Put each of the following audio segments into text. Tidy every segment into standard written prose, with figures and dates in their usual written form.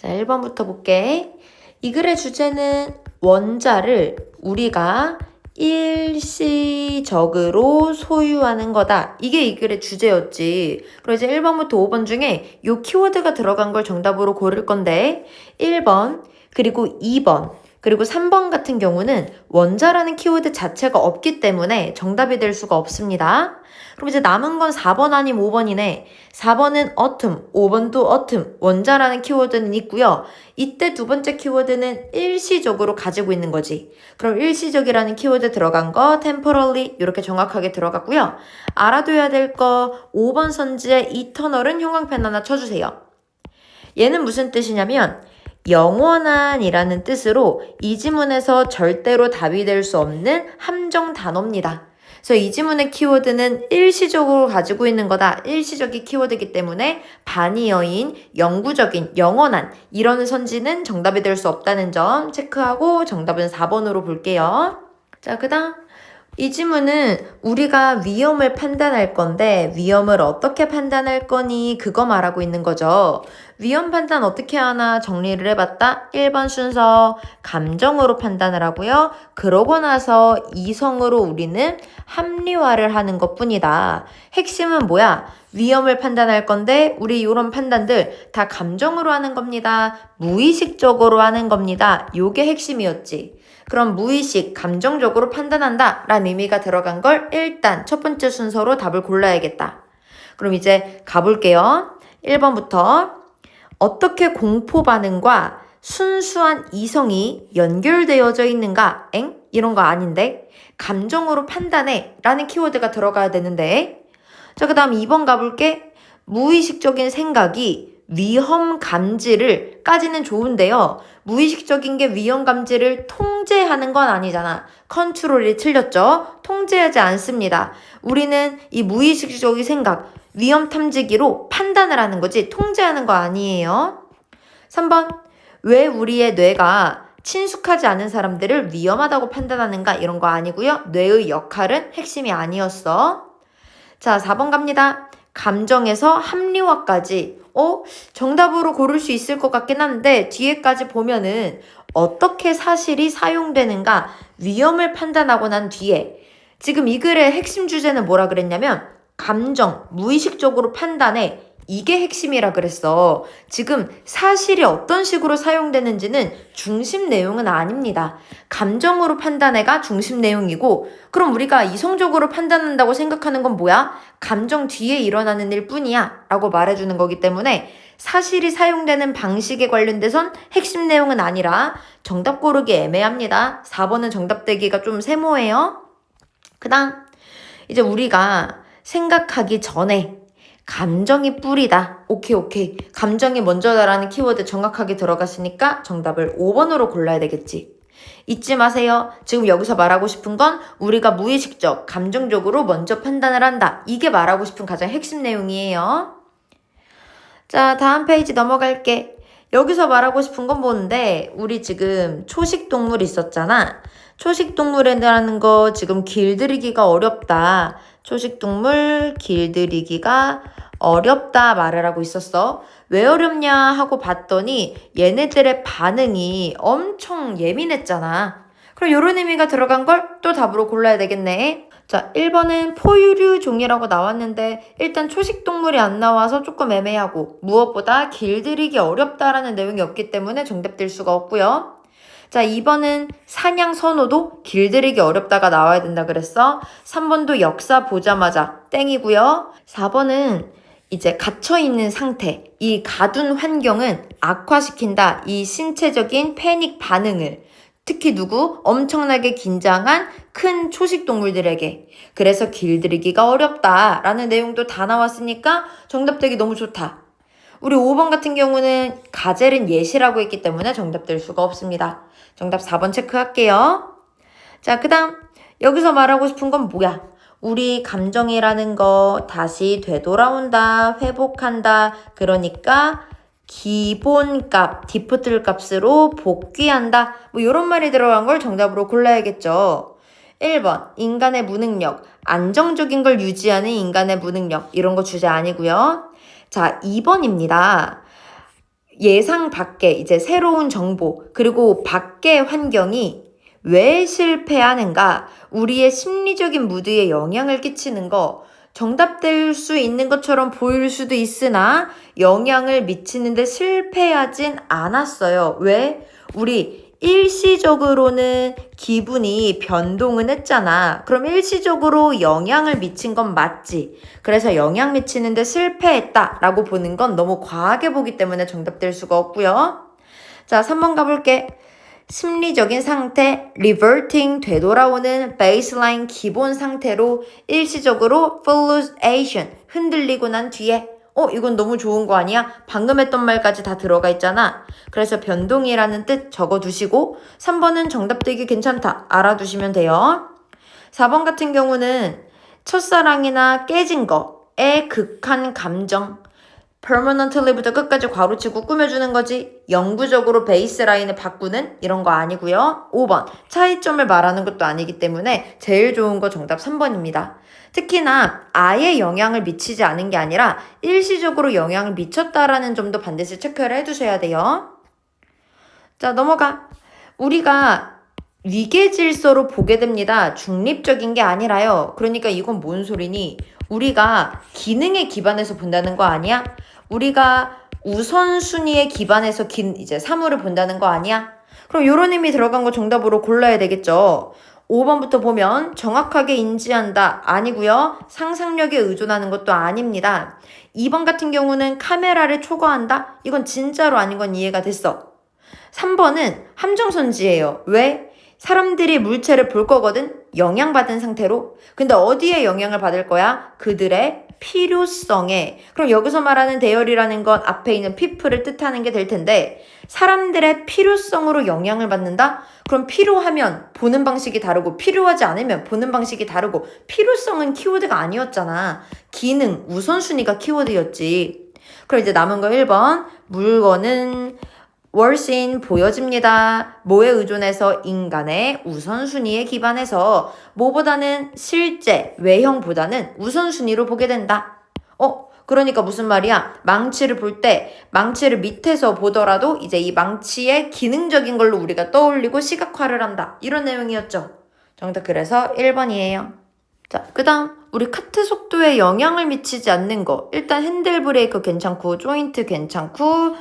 자, 1번부터 볼게. 이 글의 주제는 원자를 우리가 일시적으로 소유하는 거다. 이게 이 글의 주제였지. 그럼 이제 1번부터 5번 중에 요 키워드가 들어간 걸 정답으로 고를 건데 1번, 그리고 2번, 그리고 3번 같은 경우는 원자라는 키워드 자체가 없기 때문에 정답이 될 수가 없습니다. 그럼 이제 남은 건 4번 아니면 5번이네. 4번은 autumn, 5번도 autumn, 원자라는 키워드는 있고요. 이때 두 번째 키워드는 일시적으로 가지고 있는 거지. 그럼 일시적이라는 키워드 들어간 거 temporarily 이렇게 정확하게 들어갔고요. 알아둬야 될 거 5번 선지의 eternal은 형광펜 하나 쳐주세요. 얘는 무슨 뜻이냐면 영원한이라는 뜻으로 이 지문에서 절대로 답이 될 수 없는 함정 단어입니다. 그래서 이 지문의 키워드는 일시적으로 가지고 있는 거다. 일시적인 키워드이기 때문에 반의어인, 영구적인, 영원한 이런 선지는 정답이 될 수 없다는 점 체크하고 정답은 4번으로 볼게요. 자, 그 다음 이 지문은 우리가 위험을 판단할 건데 위험을 어떻게 판단할 거니 그거 말하고 있는 거죠. 위험 판단 어떻게 하나 정리를 해봤다. 1번 순서 감정으로 판단을 하고요. 그러고 나서 이성으로 우리는 합리화를 하는 것뿐이다. 핵심은 뭐야? 위험을 판단할 건데 우리 이런 판단들 다 감정으로 하는 겁니다. 무의식적으로 하는 겁니다. 요게 핵심이었지. 그럼 무의식, 감정적으로 판단한다 라는 의미가 들어간 걸 일단 첫 번째 순서로 답을 골라야겠다. 그럼 이제 가볼게요. 1번부터 어떻게 공포 반응과 순수한 이성이 연결되어져 있는가? 엥? 이런 거 아닌데? 감정으로 판단해 라는 키워드가 들어가야 되는데 자, 그 다음 2번 가볼게. 무의식적인 생각이 위험 감지를 까지는 좋은데요. 무의식적인 게 위험 감지를 통제하는 건 아니잖아. 컨트롤이 틀렸죠? 통제하지 않습니다. 우리는 이 무의식적인 생각, 위험 탐지기로 판단을 하는 거지 통제하는 거 아니에요. 3번, 왜 우리의 뇌가 친숙하지 않은 사람들을 위험하다고 판단하는가? 이런 거 아니고요. 뇌의 역할은 핵심이 아니었어. 자, 4번 갑니다. 감정에서 합리화까지. 정답으로 고를 수 있을 것 같긴 한데 뒤에까지 보면은 어떻게 사실이 사용되는가 위험을 판단하고 난 뒤에 지금 이 글의 핵심 주제는 뭐라 그랬냐면 감정, 무의식적으로 판단해. 이게 핵심이라 그랬어. 지금 사실이 어떤 식으로 사용되는지는 중심 내용은 아닙니다. 감정으로 판단해가 중심 내용이고 그럼 우리가 이성적으로 판단한다고 생각하는 건 뭐야? 감정 뒤에 일어나는 일 뿐이야 라고 말해주는 거기 때문에 사실이 사용되는 방식에 관련돼선 핵심 내용은 아니라 정답 고르기 애매합니다. 4번은 정답 되기가 좀 세모해요. 그 다음 이제 우리가 생각하기 전에 감정이 뿌리다. 오케이. 감정이 먼저다라는 키워드 정확하게 들어갔으니까 정답을 5번으로 골라야 되겠지. 잊지 마세요. 지금 여기서 말하고 싶은 건 우리가 무의식적, 감정적으로 먼저 판단을 한다. 이게 말하고 싶은 가장 핵심 내용이에요. 자, 다음 페이지 넘어갈게. 여기서 말하고 싶은 건 뭔데? 우리 지금 초식동물 있었잖아. 초식동물이라는 거 지금 길들이기가 어렵다. 초식동물 길들이기가 어렵다 말을 하고 있었어. 왜 어렵냐 하고 봤더니 얘네들의 반응이 엄청 예민했잖아. 그럼 이런 의미가 들어간 걸 또 답으로 골라야 되겠네. 자, 1번은 포유류 종이라고 나왔는데 일단 초식동물이 안 나와서 조금 애매하고 무엇보다 길들이기 어렵다라는 내용이 없기 때문에 정답 될 수가 없고요. 자, 2번은 사냥 선호도 길들이기 어렵다가 나와야 된다 그랬어. 3번도 역사 보자마자 땡이고요. 4번은 이제 갇혀있는 상태, 이 가둔 환경은 악화시킨다. 이 신체적인 패닉 반응을 특히 누구? 엄청나게 긴장한 큰 초식동물들에게. 그래서 길들이기가 어렵다라는 내용도 다 나왔으니까 정답 되기 너무 좋다. 우리 5번 같은 경우는 가젤은 예시라고 했기 때문에 정답 될 수가 없습니다. 정답 4번 체크할게요. 자, 그 다음 여기서 말하고 싶은 건 뭐야? 우리 감정이라는 거 다시 되돌아온다, 회복한다. 그러니까 기본값, 디포트 값으로 복귀한다. 뭐 이런 말이 들어간 걸 정답으로 골라야겠죠. 1번, 인간의 무능력. 안정적인 걸 유지하는 인간의 무능력. 이런 거 주제 아니고요. 자, 2번입니다. 예상 밖의 이제 새로운 정보, 그리고 밖의 환경이 왜 실패하는가? 우리의 심리적인 무드에 영향을 끼치는 거, 정답될 수 있는 것처럼 보일 수도 있으나 영향을 미치는데 실패하진 않았어요. 왜? 우리 일시적으로는 기분이 변동은 했잖아. 그럼 일시적으로 영향을 미친 건 맞지. 그래서 영향 미치는데 실패했다라고 보는 건 너무 과하게 보기 때문에 정답될 수가 없고요. 자, 3번 가볼게. 심리적인 상태, reverting, 되돌아오는 baseline 기본 상태로 일시적으로 fluctuation, 흔들리고 난 뒤에 이건 너무 좋은 거 아니야? 방금 했던 말까지 다 들어가 있잖아. 그래서 변동이라는 뜻 적어두시고 3번은 정답 되기 괜찮다. 알아두시면 돼요. 4번 같은 경우는 첫사랑이나 깨진 거에 극한 감정, permanently부터 끝까지 괄호치고 꾸며주는 거지. 영구적으로 베이스라인을 바꾸는 이런 거 아니고요. 5번 차이점을 말하는 것도 아니기 때문에 제일 좋은 거 정답 3번입니다. 특히나 아예 영향을 미치지 않은 게 아니라 일시적으로 영향을 미쳤다라는 점도 반드시 체크를 해두셔야 돼요. 자, 넘어가. 우리가 위계 질서로 보게 됩니다. 중립적인 게 아니라요. 그러니까 이건 뭔 소리니? 우리가 기능에 기반해서 본다는 거 아니야? 우리가 우선순위에 기반해서 이제 사물을 본다는 거 아니야? 그럼 요런 의미 들어간 거 정답으로 골라야 되겠죠. 5번부터 보면 정확하게 인지한다 아니고요. 상상력에 의존하는 것도 아닙니다. 2번 같은 경우는 카메라를 초과한다? 이건 진짜로 아닌 건 이해가 됐어. 3번은 함정선지예요. 왜? 사람들이 물체를 볼 거거든? 영향받은 상태로. 근데 어디에 영향을 받을 거야? 그들의 필요성에. 그럼 여기서 말하는 대열이라는 건 앞에 있는 people을 뜻하는 게 될 텐데 사람들의 필요성으로 영향을 받는다? 그럼 필요하면 보는 방식이 다르고 필요하지 않으면 보는 방식이 다르고 필요성은 키워드가 아니었잖아. 기능, 우선순위가 키워드였지. 그럼 이제 남은 거 1번. 물건은 월씬 보여집니다. 뭐에 의존해서? 인간의 우선순위에 기반해서 뭐보다는 실제, 외형보다는 우선순위로 보게 된다. 그러니까 무슨 말이야? 망치를 볼 때 망치를 밑에서 보더라도 이제 이 망치의 기능적인 걸로 우리가 떠올리고 시각화를 한다. 이런 내용이었죠. 정답 그래서 1번이에요. 자, 그 다음 우리 카트 속도에 영향을 미치지 않는 거. 일단 핸들 브레이크 괜찮고 조인트 괜찮고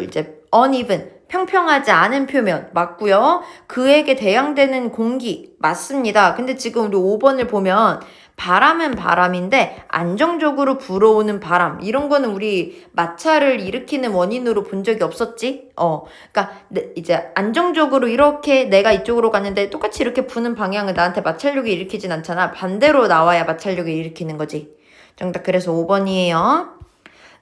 이제 uneven, 평평하지 않은 표면 맞고요. 그에게 대항되는 공기 맞습니다. 근데 지금 우리 5번을 보면 바람은 바람인데 안정적으로 불어오는 바람 이런 거는 우리 마찰을 일으키는 원인으로 본 적이 없었지. 그러니까 이제 안정적으로 이렇게 내가 이쪽으로 갔는데 똑같이 이렇게 부는 방향을 나한테 마찰력이 일으키진 않잖아. 반대로 나와야 마찰력을 일으키는 거지. 정답 그래서 5번이에요.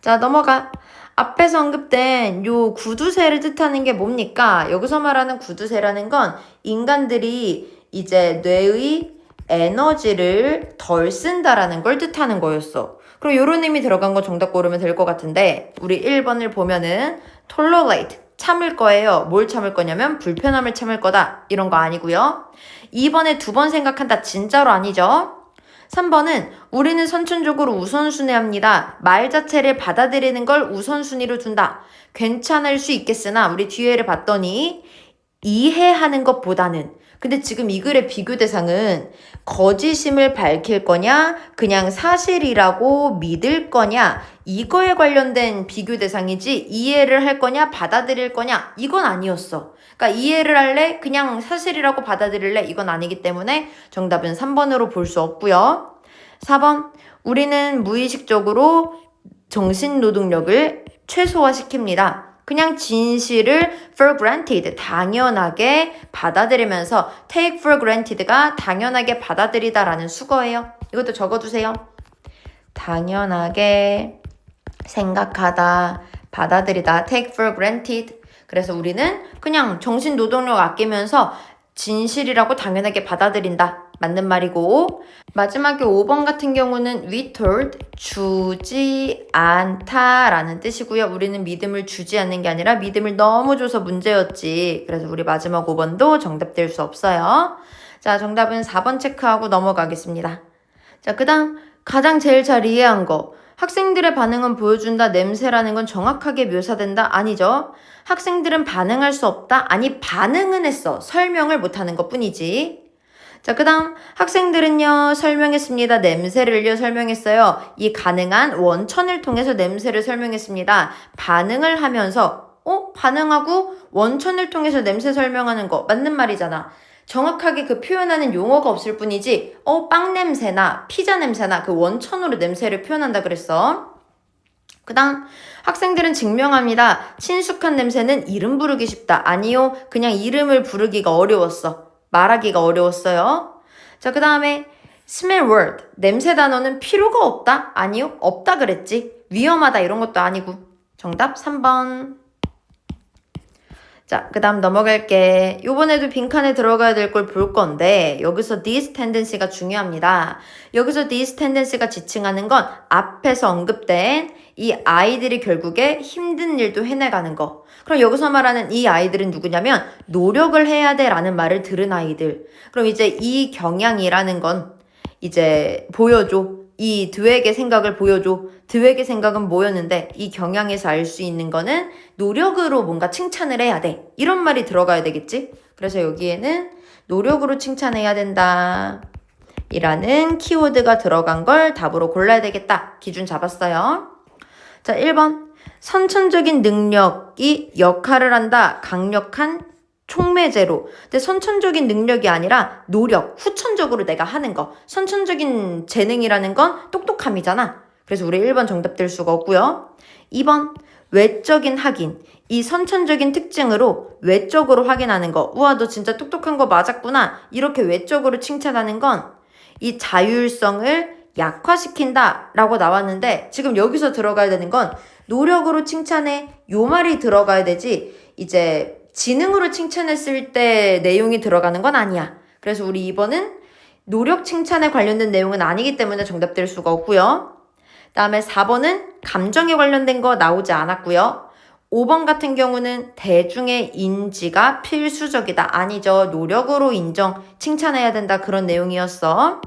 자, 넘어가. 앞에서 언급된 요 구두쇠를 뜻하는 게 뭡니까? 여기서 말하는 구두쇠라는 건 인간들이 이제 뇌의 에너지를 덜 쓴다라는 걸 뜻하는 거였어. 그럼 요런 의미 들어간 거 정답 고르면 될 것 같은데 우리 1번을 보면은 tolerate, 참을 거예요. 뭘 참을 거냐면 불편함을 참을 거다. 이런 거 아니고요. 2번에 2번 생각한다. 진짜로 아니죠? 3번은 우리는 선천적으로 우선순위합니다. 말 자체를 받아들이는 걸 우선순위로 둔다. 괜찮을 수 있겠으나 우리 뒤에를 봤더니 이해하는 것보다는 근데 지금 이 글의 비교 대상은 거짓임을 밝힐 거냐 그냥 사실이라고 믿을 거냐 이거에 관련된 비교 대상이지 이해를 할 거냐 받아들일 거냐 이건 아니었어. 그러니까 이해를 할래? 그냥 사실이라고 받아들일래? 이건 아니기 때문에 정답은 3번으로 볼 수 없고요. 4번 우리는 무의식적으로 정신노동력을 최소화시킵니다. 그냥 진실을 for granted, 당연하게 받아들이면서 take for granted가 당연하게 받아들이다라는 수거예요. 이것도 적어두세요. 당연하게 생각하다, 받아들이다, take for granted. 그래서 우리는 그냥 정신 노동력 아끼면서 진실이라고 당연하게 받아들인다. 맞는 말이고 마지막에 5번 같은 경우는 withhold, 주지 않다라는 뜻이고요. 우리는 믿음을 주지 않는 게 아니라 믿음을 너무 줘서 문제였지. 그래서 우리 마지막 5번도 정답될 수 없어요. 자, 정답은 4번 체크하고 넘어가겠습니다. 자, 그 다음 가장 제일 잘 이해한 거 학생들의 반응은 보여준다. 냄새라는 건 정확하게 묘사된다. 아니죠. 학생들은 반응할 수 없다. 아니, 반응은 했어. 설명을 못하는 것 뿐이지. 자, 그 다음 학생들은요 설명했습니다. 냄새를요 설명했어요. 이 가능한 원천을 통해서 냄새를 설명했습니다. 반응을 하면서 반응하고 원천을 통해서 냄새 설명하는 거 맞는 말이잖아. 정확하게 그 표현하는 용어가 없을 뿐이지 빵 냄새나 피자 냄새나 그 원천으로 냄새를 표현한다 그랬어. 그 다음 학생들은 증명합니다. 친숙한 냄새는 이름 부르기 쉽다. 아니요. 그냥 이름을 부르기가 어려웠어. 말하기가 어려웠어요. 자, 그 다음에 smell word. 냄새 단어는 필요가 없다? 아니요. 없다 그랬지. 위험하다 이런 것도 아니고. 정답 3번. 자, 그 다음 넘어갈게. 요번에도 빈칸에 들어가야 될 걸 볼 건데 여기서 this tendency가 중요합니다. 여기서 this tendency가 지칭하는 건 앞에서 언급된 이 아이들이 결국에 힘든 일도 해내가는 거. 그럼 여기서 말하는 이 아이들은 누구냐면 노력을 해야 돼 라는 말을 들은 아이들. 그럼 이제 이 경향이라는 건 이제 보여줘. 이 드웩의 생각을 보여줘. 드웩의 생각은 뭐였는데 이 경향에서 알 수 있는 거는 노력으로 뭔가 칭찬을 해야 돼. 이런 말이 들어가야 되겠지? 그래서 여기에는 노력으로 칭찬해야 된다. 이라는 키워드가 들어간 걸 답으로 골라야 되겠다. 기준 잡았어요. 자, 1번. 선천적인 능력이 역할을 한다. 강력한 촉매제로. 근데 선천적인 능력이 아니라 노력, 후천적으로 내가 하는 거. 선천적인 재능이라는 건 똑똑함이잖아. 그래서 우리 1번 정답 될 수가 없고요. 2번 외적인 확인. 이 선천적인 특징으로 외적으로 확인하는 거. 우와, 너 진짜 똑똑한 거 맞았구나. 이렇게 외적으로 칭찬하는 건 이 자율성을 약화시킨다 라고 나왔는데 지금 여기서 들어가야 되는 건 노력으로 칭찬해. 요 말이 들어가야 되지. 이제 지능으로 칭찬했을 때 내용이 들어가는 건 아니야. 그래서 우리 2번은 노력 칭찬에 관련된 내용은 아니기 때문에 정답 될 수가 없고요. 다음에 4번은 감정에 관련된 거 나오지 않았고요. 5번 같은 경우는 대중의 인지가 필수적이다. 아니죠. 노력으로 인정, 칭찬해야 된다. 그런 내용이었어.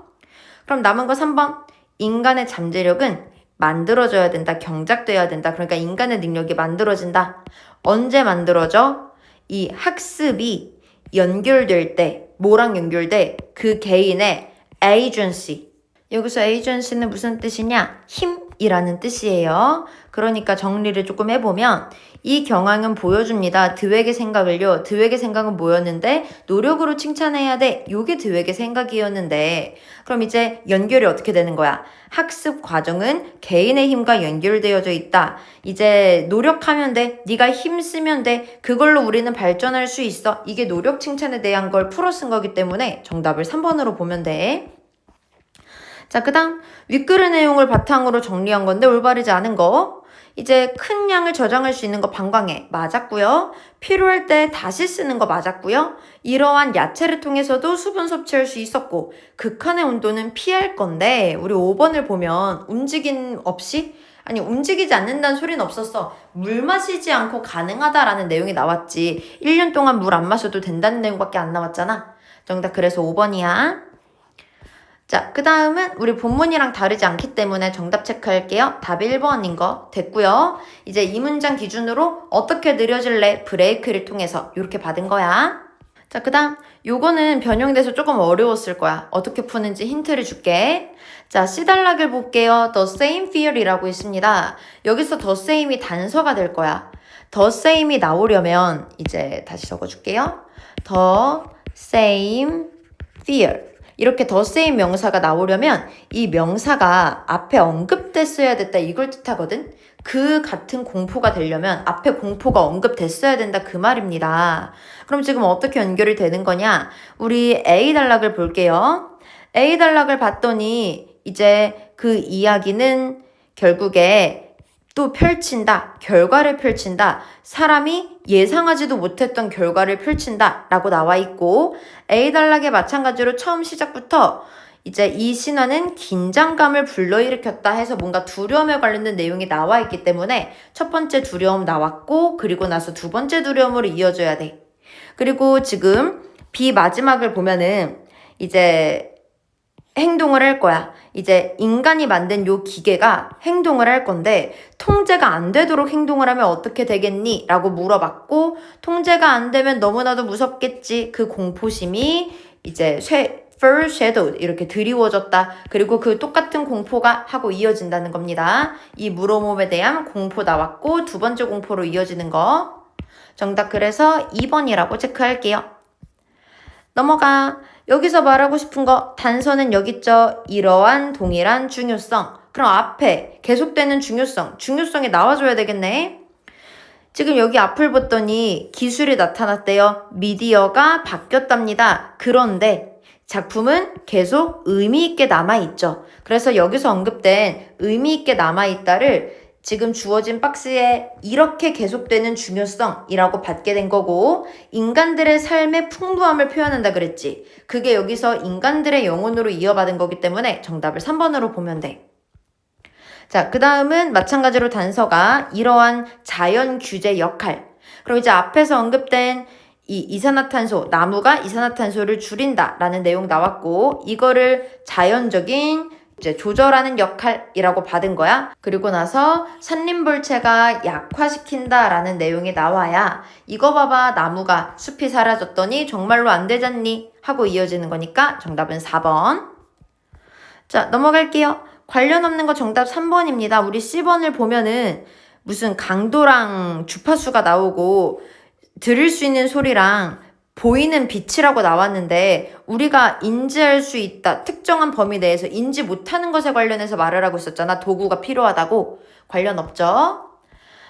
그럼 남은 거 3번. 인간의 잠재력은 만들어져야 된다. 경작돼야 된다. 그러니까 인간의 능력이 만들어진다. 언제 만들어져? 이 학습이 연결될 때, 뭐랑 연결돼? 그 개인의 agency. 여기서 agency는 무슨 뜻이냐? 힘이라는 뜻이에요. 그러니까 정리를 조금 해보면 이 경향은 보여줍니다. 드웩의 생각을요. 드웩의 생각은 뭐였는데 노력으로 칭찬해야 돼. 요게 드웩의 생각이었는데 그럼 이제 연결이 어떻게 되는 거야? 학습 과정은 개인의 힘과 연결되어져 있다. 이제 노력하면 돼. 네가 힘쓰면 돼. 그걸로 우리는 발전할 수 있어. 이게 노력 칭찬에 대한 걸 풀어 쓴 거기 때문에 정답을 3번으로 보면 돼. 자, 그 다음 윗글의 내용을 바탕으로 정리한 건데 올바르지 않은 거. 이제 큰 양을 저장할 수 있는 거 방광에 맞았고요. 필요할 때 다시 쓰는 거 맞았고요. 이러한 야채를 통해서도 수분 섭취할 수 있었고 극한의 온도는 피할 건데 우리 5번을 보면 움직임 없이 움직이지 않는다는 소리는 없었어. 물 마시지 않고 가능하다라는 내용이 나왔지. 1년 동안 물 안 마셔도 된다는 내용밖에 안 나왔잖아. 정답 그래서 5번이야. 자, 그 다음은 우리 본문이랑 다르지 않기 때문에 정답 체크할게요. 답이 1번인 거 됐고요. 이제 이 문장 기준으로 어떻게 느려질래? 브레이크를 통해서 이렇게 받은 거야. 자, 그 다음 요거는 변형돼서 조금 어려웠을 거야. 어떻게 푸는지 힌트를 줄게. 자, C단락을 볼게요. The same fear이라고 있습니다. 여기서 the same이 단서가 될 거야. the same이 나오려면 이제 다시 적어줄게요. the same fear. 이렇게 the same 명사가 나오려면 이 명사가 앞에 언급됐어야 됐다 이걸 뜻하거든. 그 같은 공포가 되려면 앞에 공포가 언급됐어야 된다 그 말입니다. 그럼 지금 어떻게 연결이 되는 거냐? 우리 A단락을 볼게요. A단락을 봤더니 이제 그 이야기는 결국에 또 펼친다. 결과를 펼친다. 사람이 예상하지도 못했던 결과를 펼친다. 라고 나와 있고 A단락에 마찬가지로 처음 시작부터 이제 이 신화는 긴장감을 불러일으켰다 해서 뭔가 두려움에 관련된 내용이 나와 있기 때문에 첫 번째 두려움 나왔고 그리고 나서 두 번째 두려움으로 이어져야 돼. 그리고 지금 B 마지막을 보면은 이제 행동을 할 거야. 이제 인간이 만든 요 기계가 행동을 할 건데 통제가 안 되도록 행동을 하면 어떻게 되겠니? 라고 물어봤고 통제가 안 되면 너무나도 무섭겠지. 그 공포심이 이제 foreshadowed 이렇게 드리워졌다. 그리고 그 똑같은 공포가 하고 이어진다는 겁니다. 이 물어봄에 대한 공포 나왔고 두 번째 공포로 이어지는 거. 정답 그래서 2번이라고 체크할게요. 넘어가. 여기서 말하고 싶은 거 단서는 여기 있죠. 이러한 동일한 중요성. 그럼 앞에 계속되는 중요성이 나와줘야 되겠네. 지금 여기 앞을 봤더니 기술이 나타났대요. 미디어가 바뀌었답니다. 그런데 작품은 계속 의미 있게 남아있죠. 그래서 여기서 언급된 의미 있게 남아있다를 지금 주어진 박스에 이렇게 계속되는 중요성이라고 받게 된 거고 인간들의 삶의 풍부함을 표현한다 그랬지. 그게 여기서 인간들의 영혼으로 이어받은 거기 때문에 정답을 3번으로 보면 돼. 자, 그 다음은 마찬가지로 단서가 이러한 자연 규제 역할. 그리고 이제 앞에서 언급된 이 이산화탄소, 나무가 이산화탄소를 줄인다라는 내용 나왔고 이거를 자연적인 이제 조절하는 역할이라고 받은 거야. 그리고 나서 산림볼체가 약화시킨다라는 내용이 나와야 이거 봐봐 나무가 숲이 사라졌더니 정말로 안 되잖니 하고 이어지는 거니까 정답은 4번. 자, 넘어갈게요. 관련 없는 거 정답 3번입니다. 우리 C번을 보면은 무슨 강도랑 주파수가 나오고 들을 수 있는 소리랑 보이는 빛이라고 나왔는데 우리가 인지할 수 있다. 특정한 범위 내에서 인지 못하는 것에 관련해서 말을 하고 있었잖아. 도구가 필요하다고. 관련 없죠?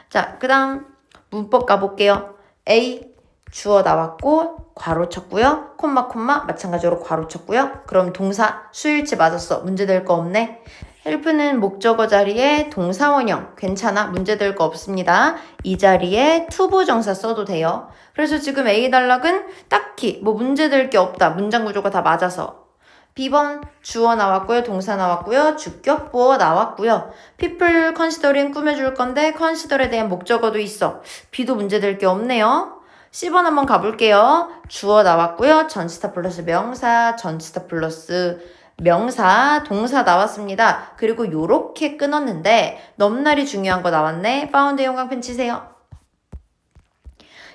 자, 그 다음 문법 가볼게요. A 주어 나왔고 괄호 쳤고요. 콤마 마찬가지로 괄호 쳤고요. 그럼 동사 수일치 맞았어. 문제될 거 없네. 헬프는 목적어 자리에 동사 원형 괜찮아. 문제될 거 없습니다. 이 자리에 투부정사 써도 돼요. 그래서 지금 A 단락은 딱히 뭐 문제될 게 없다. 문장 구조가 다 맞아서. B번 주어 나왔고요. 동사 나왔고요. 주격 보어 나왔고요. people consider인 꾸며줄 건데 consider에 대한 목적어도 있어. B도 문제될 게 없네요. C번 한번 가볼게요. 주어 나왔고요. 전치사 플러스 명사, 전치사 플러스 명사, 동사 나왔습니다. 그리고 요렇게 끊었는데 넘날이 중요한 거 나왔네. 파운드 형광펜 치세요.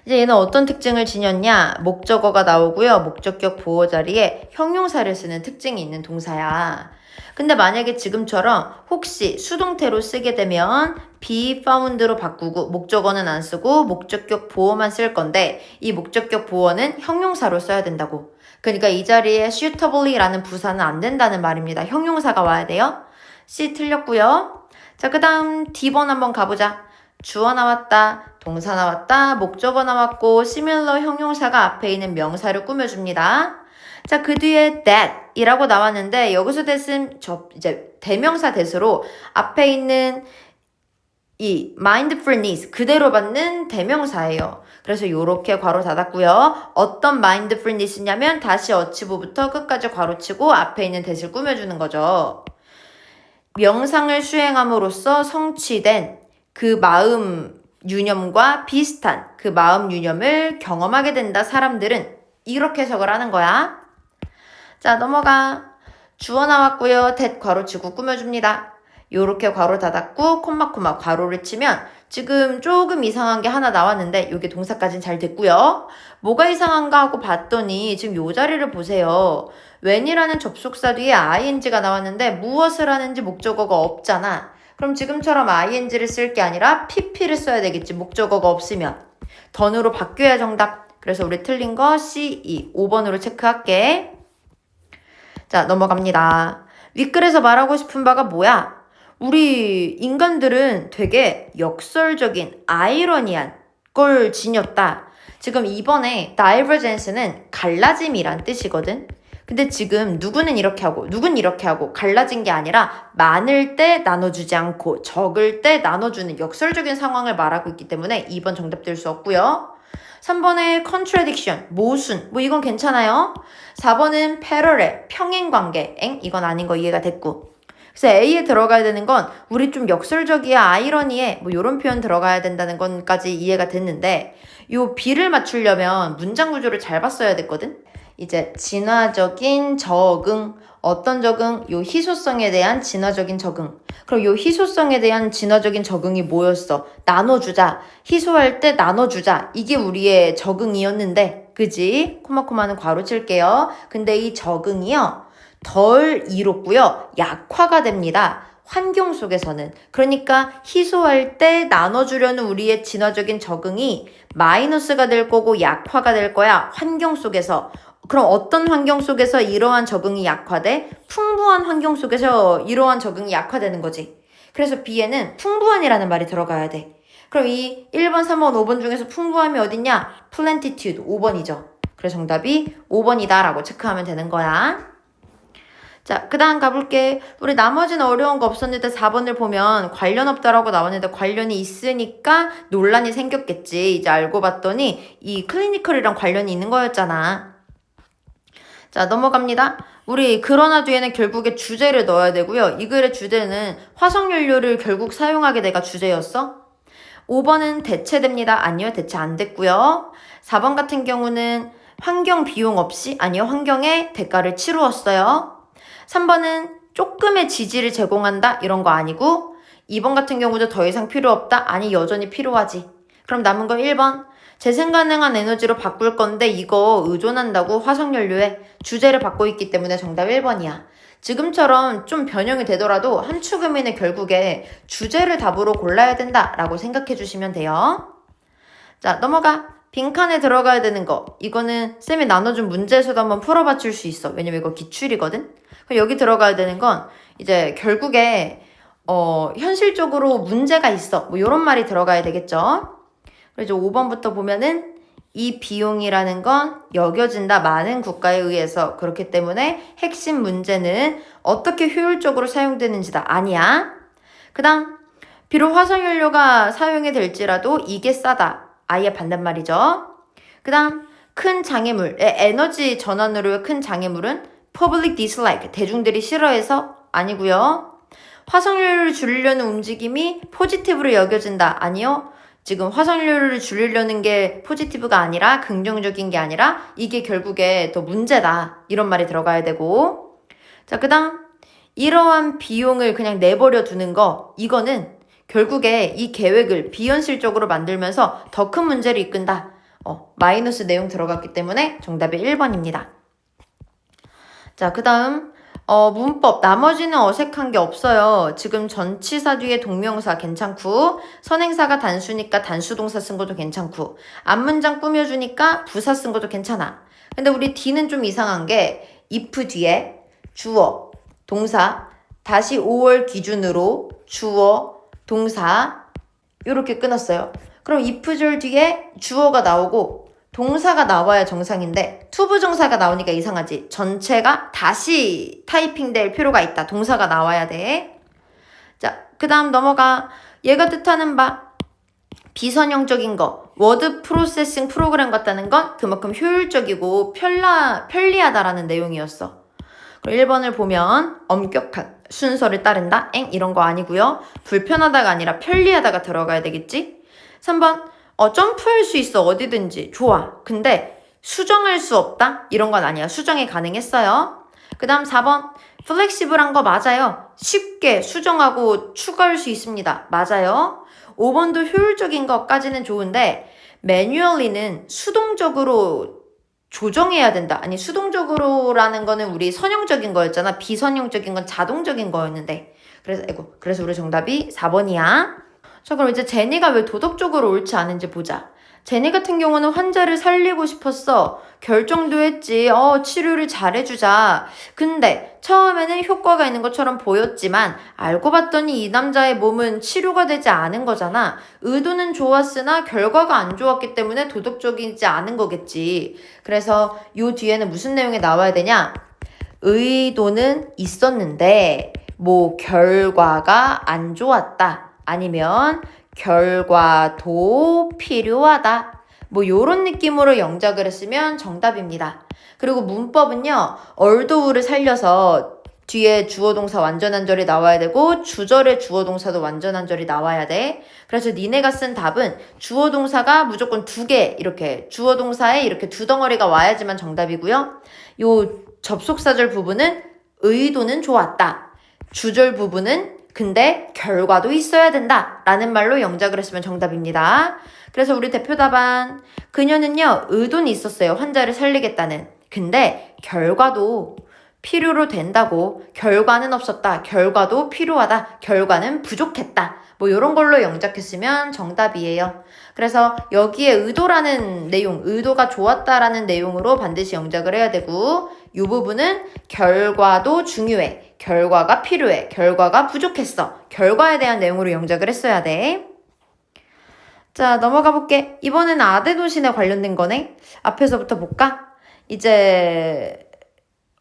이제 얘는 어떤 특징을 지녔냐? 목적어가 나오고요. 목적격 보호 자리에 형용사를 쓰는 특징이 있는 동사야. 근데 만약에 지금처럼 혹시 수동태로 쓰게 되면 be found로 바꾸고 목적어는 안 쓰고 목적격 보어만 쓸 건데 이 목적격 보어는 형용사로 써야 된다고. 그러니까 이 자리에 suitably라는 부사는 안 된다는 말입니다. 형용사가 와야 돼요. C 틀렸고요. 자, 그 다음 D번 한번 가보자. 주어 나왔다, 동사 나왔다, 목적어 나왔고 similar 형용사가 앞에 있는 명사를 꾸며줍니다. 자, 그 뒤에 that 이라고 나왔는데 여기서 that은 이제 대명사 that으로 앞에 있는 이 mindfulness 그대로 받는 대명사예요. 그래서 요렇게 괄호 닫았고요. 어떤 mindfulness냐면 다시 어치부부터 끝까지 괄호치고 앞에 있는 that을 꾸며주는 거죠. 명상을 수행함으로써 성취된 그 마음 유념과 비슷한 그 마음 유념을 경험하게 된다. 사람들은 이렇게 해석을 하는 거야. 자, 넘어가. 주어 나왔고요. that 괄호치고 꾸며줍니다. 요렇게 괄호 닫았고 콤마 괄호를 치면 지금 조금 이상한 게 하나 나왔는데 요게 동사까지는 잘 됐고요. 뭐가 이상한가 하고 봤더니 지금 요 자리를 보세요. when이라는 접속사 뒤에 ing가 나왔는데 무엇을 하는지 목적어가 없잖아. 그럼 지금처럼 ing를 쓸 게 아니라 pp를 써야 되겠지. 목적어가 없으면. 던으로 바뀌어야 정답. 그래서 우리 틀린 거 C2 5번으로 체크할게. 자, 넘어갑니다. 윗글에서 말하고 싶은 바가 뭐야? 우리 인간들은 되게 역설적인 아이러니한 걸 지녔다. 지금 이번에 divergence는 갈라짐이란 뜻이거든. 근데 지금 누구는 이렇게 하고 누군 이렇게 하고 갈라진 게 아니라 많을 때 나눠주지 않고 적을 때 나눠주는 역설적인 상황을 말하고 있기 때문에 2번 정답 될 수 없고요. 3번의 contradiction, 모순, 뭐 이건 괜찮아요. 4번은 parallel, 평행관계, 이건 아닌 거 이해가 됐고. 그래서 A에 들어가야 되는 건 우리 좀 역설적이야, 아이러니해, 뭐 이런 표현 들어가야 된다는 건까지 이해가 됐는데 요 B를 맞추려면 문장 구조를 잘 봤어야 됐거든. 이제 진화적인 적응. 어떤 적응? 요 희소성에 대한 진화적인 적응. 그럼 요 희소성에 대한 진화적인 적응이 뭐였어? 나눠주자. 희소할 때 나눠주자. 이게 우리의 적응이었는데, 그지? 코마코마는 괄호 칠게요. 근데 이 적응이요, 덜 이롭고요, 약화가 됩니다. 환경 속에서는. 그러니까 희소할 때 나눠주려는 우리의 진화적인 적응이 마이너스가 될 거고 약화가 될 거야. 환경 속에서. 그럼 어떤 환경 속에서 이러한 적응이 약화돼? 풍부한 환경 속에서 이러한 적응이 약화되는 거지. 그래서 B에는 풍부한이라는 말이 들어가야 돼. 그럼 이 1번, 3번, 5번 중에서 풍부함이 어딨냐? plentitude, 5번이죠. 그래서 정답이 5번이다 라고 체크하면 되는 거야. 자, 그 다음 가볼게. 우리 나머지는 어려운 거 없었는데 4번을 보면 관련 없다라고 나왔는데 관련이 있으니까 논란이 생겼겠지. 이제 알고 봤더니 이 클리니컬이랑 관련이 있는 거였잖아. 자, 넘어갑니다. 우리 그러나 뒤에는 결국에 주제를 넣어야 되고요. 이 글의 주제는 화석연료를 결국 사용하게 돼가 주제였어. 5번은 대체됩니다. 아니요, 대체 안 됐고요. 4번 같은 경우는 환경 비용 없이, 아니요, 환경에 대가를 치루었어요. 3번은 조금의 지지를 제공한다? 이런 거 아니고, 2번 같은 경우도 더 이상 필요 없다? 아니, 여전히 필요하지. 그럼 남은 거 1번. 재생 가능한 에너지로 바꿀 건데 이거 의존한다고 화석연료에 주제를 받고 있기 때문에 정답 1번이야. 지금처럼 좀 변형이 되더라도 함축의미는 결국에 주제를 답으로 골라야 된다라고 생각해 주시면 돼요. 자, 넘어가. 빈칸에 들어가야 되는 거. 이거는 쌤이 나눠준 문제에서도 한번 풀어봐 줄 수 있어. 왜냐면 이거 기출이거든. 그럼 여기 들어가야 되는 건 이제 결국에 현실적으로 문제가 있어. 뭐 이런 말이 들어가야 되겠죠. 그래서 5번부터 보면은 이 비용이라는 건 여겨진다. 많은 국가에 의해서. 그렇기 때문에 핵심 문제는 어떻게 효율적으로 사용되는지다. 아니야. 그 다음, 비록 화석연료가 사용이 될지라도 이게 싸다. 아예 반대말이죠. 그 다음, 큰 장애물, 에너지 전환으로의 큰 장애물은 public dislike, 대중들이 싫어해서 아니고요. 화석연료를 줄이려는 움직임이 포지티브로 여겨진다. 아니요. 지금 화석연료를 줄이려는 게 포지티브가 아니라 긍정적인 게 아니라 이게 결국에 더 문제다. 이런 말이 들어가야 되고. 자, 그 다음 이러한 비용을 그냥 내버려 두는 거, 이거는 결국에 이 계획을 비현실적으로 만들면서 더 큰 문제를 이끈다. 마이너스 내용 들어갔기 때문에 정답이 1번입니다. 자, 그 다음 문법. 나머지는 어색한 게 없어요. 지금 전치사 뒤에 동명사 괜찮고, 선행사가 단수니까 단수동사 쓴 것도 괜찮고, 앞문장 꾸며주니까 부사 쓴 것도 괜찮아. 근데 우리 D는 좀 이상한 게 if 뒤에 주어, 동사, 다시 5월 기준으로 주어, 동사 이렇게 끊었어요. 그럼 if절 뒤에 주어가 나오고 동사가 나와야 정상인데 투부정사가 나오니까 이상하지. 전체가 다시 타이핑될 필요가 있다. 동사가 나와야 돼. 자, 그 다음 넘어가. 얘가 뜻하는 바 비선형적인 거, 워드 프로세싱 프로그램 같다는 건 그만큼 효율적이고 편리하다라는 내용이었어. 그럼 1번을 보면 엄격한 순서를 따른다? 이런 거 아니고요. 불편하다가 아니라 편리하다가 들어가야 되겠지? 3번 점프할 수 있어. 어디든지. 좋아. 근데 수정할 수 없다? 이런 건 아니야. 수정이 가능했어요. 그 다음 4번 플렉시블한 거 맞아요. 쉽게 수정하고 추가할 수 있습니다. 맞아요. 5번도 효율적인 것까지는 좋은데 매뉴얼리는 수동적으로 조정해야 된다. 아니 수동적으로라는 거는 우리 선형적인 거였잖아. 비선형적인 건 자동적인 거였는데. 그래서 우리 정답이 4번이야. 자, 그럼 이제 제니가 왜 도덕적으로 옳지 않은지 보자. 제니 같은 경우는 환자를 살리고 싶었어. 결정도 했지. 치료를 잘해주자. 근데 처음에는 효과가 있는 것처럼 보였지만 알고 봤더니 이 남자의 몸은 치료가 되지 않은 거잖아. 의도는 좋았으나 결과가 안 좋았기 때문에 도덕적이지 않은 거겠지. 그래서 요 뒤에는 무슨 내용이 나와야 되냐? 의도는 있었는데 결과가 안 좋았다. 아니면 결과도 필요하다. 요런 느낌으로 영작을 했으면 정답입니다. 그리고 문법은요, 얼도우를 살려서 뒤에 주어 동사 완전 한절이 나와야 되고 주절의 주어 동사도 완전 한절이 나와야 돼. 그래서 니네가 쓴 답은 주어 동사가 무조건 2개 이렇게 주어 동사에 이렇게 2덩어리가 와야지만 정답이고요. 요 접속사절 부분은 의도는 좋았다. 주절 부분은 근데 결과도 있어야 된다 라는 말로 영작을 했으면 정답입니다. 그래서 우리 대표 답안 그녀는요 의도는 있었어요. 환자를 살리겠다는. 근데 결과도 필요로 된다고 결과는 없었다. 결과도 필요하다. 결과는 부족했다. 뭐 이런 걸로 영작했으면 정답이에요. 그래서 여기에 의도라는 내용, 의도가 좋았다라는 내용으로 반드시 영작을 해야 되고 이 부분은 결과도 중요해. 결과가 필요해. 결과가 부족했어. 결과에 대한 내용으로 영작을 했어야 돼. 자, 넘어가 볼게. 이번에는 아데노신에 관련된 거네. 앞에서부터 볼까? 이제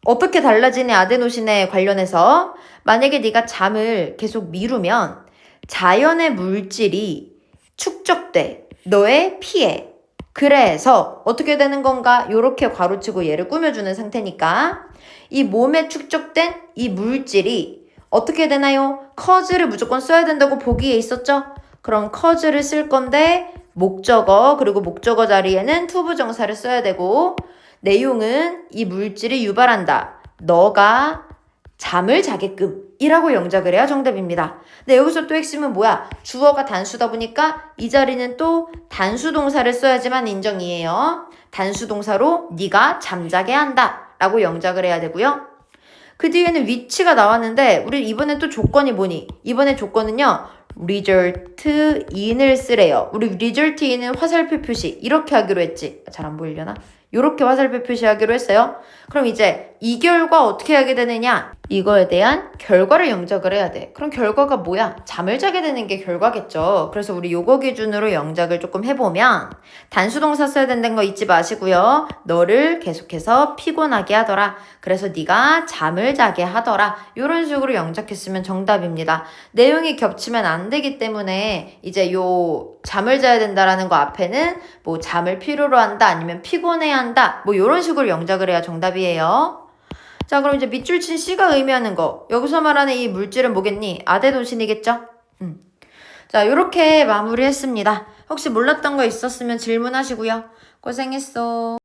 어떻게 달라지니 아데노신에 관련해서 만약에 네가 잠을 계속 미루면 자연의 물질이 축적돼. 너의 피에. 그래서 어떻게 되는 건가? 요렇게 괄호치고 얘를 꾸며주는 상태니까 이 몸에 축적된 이 물질이 어떻게 되나요? 커즈를 무조건 써야 된다고 보기에 있었죠? 그럼 커즈를 쓸 건데 목적어 그리고 목적어 자리에는 투부정사를 써야 되고 내용은 이 물질이 유발한다. 너가 잠을 자게끔 이라고 영작을 해야 정답입니다. 근데 여기서 또 핵심은 뭐야? 주어가 단수다 보니까 이 자리는 또 단수 동사를 써야지만 인정이에요. 단수 동사로 네가 잠자게 한다 라고 영작을 해야 되고요. 그 뒤에는 위치가 나왔는데 우리 이번엔 또 조건이 뭐니? 이번에 조건은요. result in을 쓰래요. 우리 result in은 화살표 표시 이렇게 하기로 했지. 잘 안 보이려나? 이렇게 화살표 표시하기로 했어요. 그럼 이제 이 결과 어떻게 하게 되느냐? 이거에 대한 결과를 영작을 해야 돼. 그럼 결과가 뭐야? 잠을 자게 되는 게 결과겠죠. 그래서 우리 요거 기준으로 영작을 조금 해보면 단수동사 써야 된다는 거 잊지 마시고요. 너를 계속해서 피곤하게 하더라. 그래서 네가 잠을 자게 하더라. 이런 식으로 영작했으면 정답입니다. 내용이 겹치면 안 되기 때문에 이제 요 잠을 자야 된다라는 거 앞에는 뭐 잠을 필요로 한다 아니면 피곤해야 한다 뭐 이런 식으로 영작을 해야 정답이에요. 자, 그럼 이제 밑줄 친 C가 의미하는 거. 여기서 말하는 이 물질은 뭐겠니? 아데노신이겠죠? 자, 요렇게 마무리했습니다. 혹시 몰랐던 거 있었으면 질문하시고요. 고생했어.